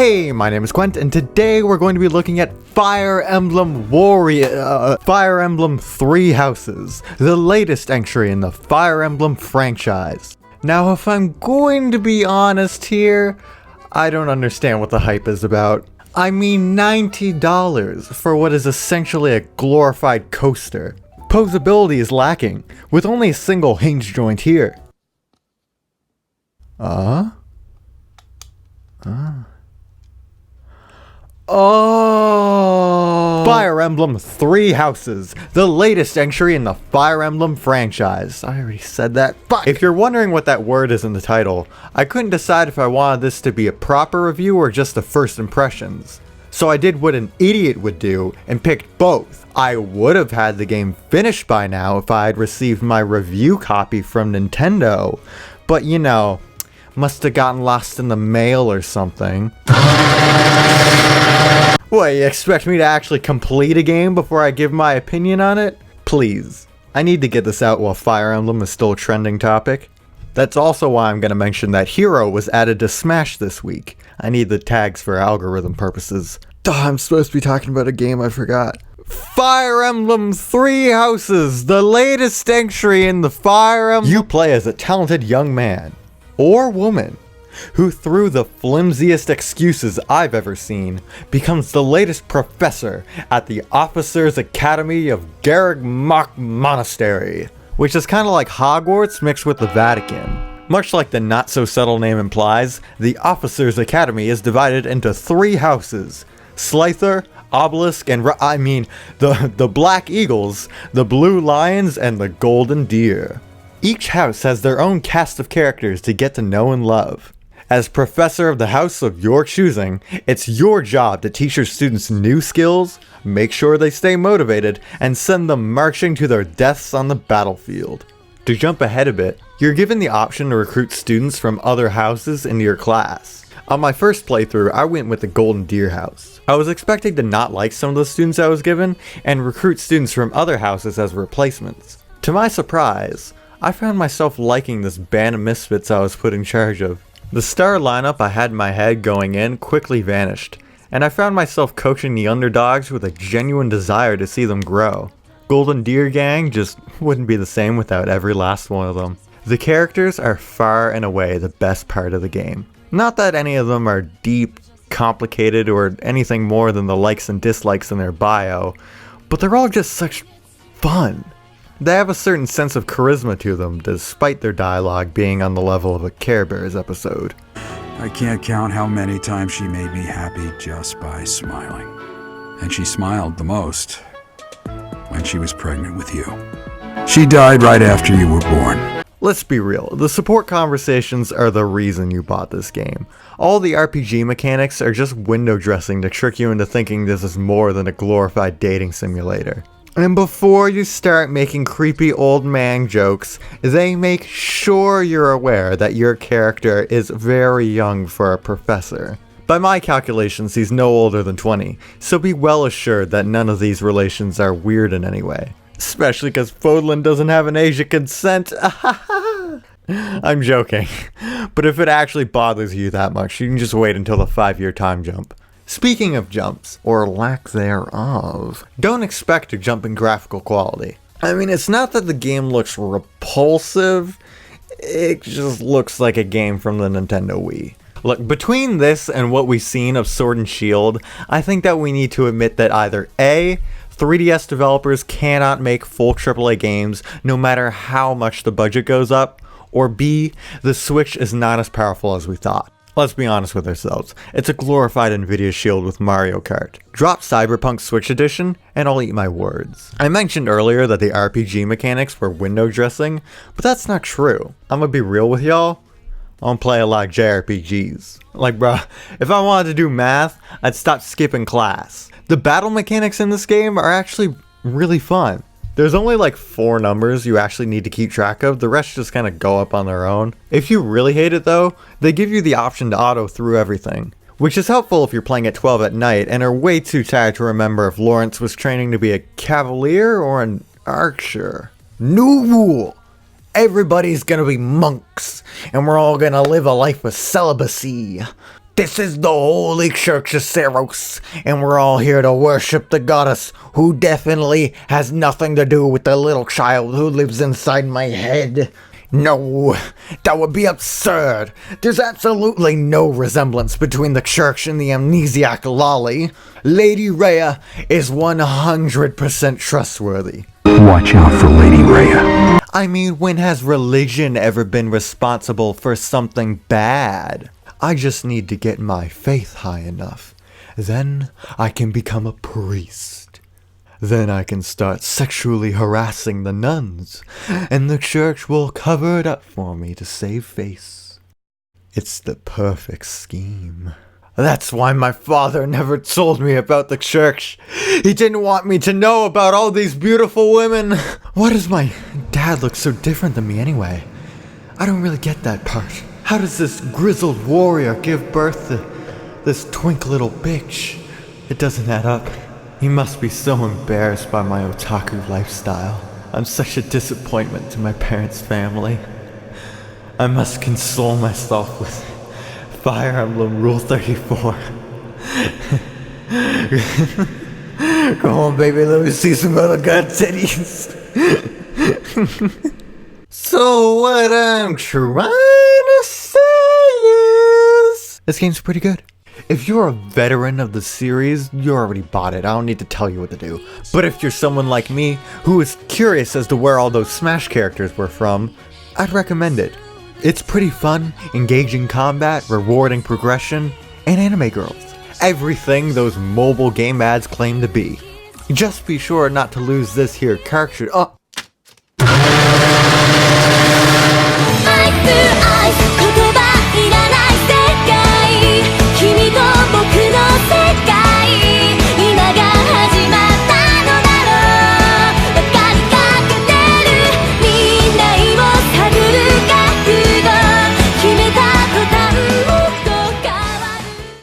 Hey, my name is Quent, and today we're going to be looking at Fire Emblem Fire Emblem Three Houses, the latest entry in the Fire Emblem franchise. Now, if I'm going to be honest here, I don't understand what the hype is about. I mean, $90 for what is essentially a glorified coaster. Posability is lacking, with only a single hinge joint here. Oh! Fire Emblem Three Houses, the latest entry in the Fire Emblem franchise. I already said that. Fuck! If you're wondering what that word is in the title, I couldn't decide if I wanted this to be a proper review or just the first impressions. So I did what an idiot would do and picked both. I would have had the game finished by now if I had received my review copy from Nintendo, but you know, must have gotten lost in the mail or something. What, you expect me to actually complete a game before I give my opinion on it? Please. I need to get this out while Fire Emblem is still a trending topic. That's also why I'm going to mention that Hero was added to Smash this week. I need the tags for algorithm purposes. I'm supposed to be talking about a game I forgot. Fire Emblem Three Houses, the latest entry in the Fire Emblem. You play as a talented young man, or woman, who through the flimsiest excuses I've ever seen, becomes the latest professor at the Officers' Academy of Garreg Mach Monastery, which is kind of like Hogwarts mixed with the Vatican. Much like the not-so-subtle name implies, the Officers' Academy is divided into three houses: Slyther, Obelisk, and the Black Eagles, the Blue Lions, and the Golden Deer. Each house has their own cast of characters to get to know and love. As professor of the house of your choosing, it's your job to teach your students new skills, make sure they stay motivated, and send them marching to their deaths on the battlefield. To jump ahead a bit, you're given the option to recruit students from other houses into your class. On my first playthrough, I went with the Golden Deer house. I was expecting to not like some of the students I was given, and recruit students from other houses as replacements. To my surprise, I found myself liking this band of misfits I was put in charge of. The star lineup I had in my head going in quickly vanished, and I found myself coaching the underdogs with a genuine desire to see them grow. Golden Deer Gang just wouldn't be the same without every last one of them. The characters are far and away the best part of the game. Not that any of them are deep, complicated, or anything more than the likes and dislikes in their bio, but they're all just such fun. They have a certain sense of charisma to them, despite their dialogue being on the level of a Care Bears episode. I can't count how many times she made me happy just by smiling. And she smiled the most when she was pregnant with you. She died right after you were born. Let's be real, the support conversations are the reason you bought this game. All the RPG mechanics are just window dressing to trick you into thinking this is more than a glorified dating simulator. And before you start making creepy old man jokes, they make sure you're aware that your character is very young for a professor. By my calculations, he's no older than 20, so be well assured that none of these relations are weird in any way. Especially because Fodlan doesn't have an age of consent. I'm joking. But if it actually bothers you that much, you can just wait until the 5-year time jump. Speaking of jumps, or lack thereof, don't expect a jump in graphical quality. I mean, it's not that the game looks repulsive, it just looks like a game from the Nintendo Wii. Look, between this and what we've seen of Sword and Shield, I think that we need to admit that either A, 3DS developers cannot make full AAA games no matter how much the budget goes up, or B, the Switch is not as powerful as we thought. Let's be honest with ourselves, it's a glorified Nvidia Shield with Mario Kart. Drop Cyberpunk Switch Edition, and I'll eat my words. I mentioned earlier that the RPG mechanics were window dressing, but that's not true. I'm gonna be real with y'all, I don't play a lot of JRPGs. Like bruh, if I wanted to do math, I'd stop skipping class. The battle mechanics in this game are actually really fun. There's only like 4 numbers you actually need to keep track of, the rest just kind of go up on their own. If you really hate it though, they give you the option to auto through everything, which is helpful if you're playing at 12 at night and are way too tired to remember if Lawrence was training to be a cavalier or an archer. New rule! Everybody's gonna be monks, and we're all gonna live a life of celibacy. This is the Holy Church of Saros, and we're all here to worship the goddess, who definitely has nothing to do with the little child who lives inside my head. No, that would be absurd. There's absolutely no resemblance between the church and the amnesiac lolly. Lady Rhea is 100% trustworthy. Watch out for Lady Rhea. I mean, when has religion ever been responsible for something bad? I just need to get my faith high enough. Then I can become a priest. Then I can start sexually harassing the nuns, and the church will cover it up for me to save face. It's the perfect scheme. That's why my father never told me about the church. He didn't want me to know about all these beautiful women. Why does my dad look so different than me anyway? I don't really get that part. How does this grizzled warrior give birth to this twink little bitch? It doesn't add up. He must be so embarrassed by my otaku lifestyle. I'm such a disappointment to my parents' family. I must console myself with Fire Emblem Rule 34. Come on, baby, let me see some other god titties. So what I'm trying to say is, this game's pretty good. If you're a veteran of the series, you already bought it. I don't need to tell you what to do. But if you're someone like me, who is curious as to where all those Smash characters were from, I'd recommend it. It's pretty fun, engaging combat, rewarding progression, and anime girls. Everything those mobile game ads claim to be. Just be sure not to lose this here character. Oh,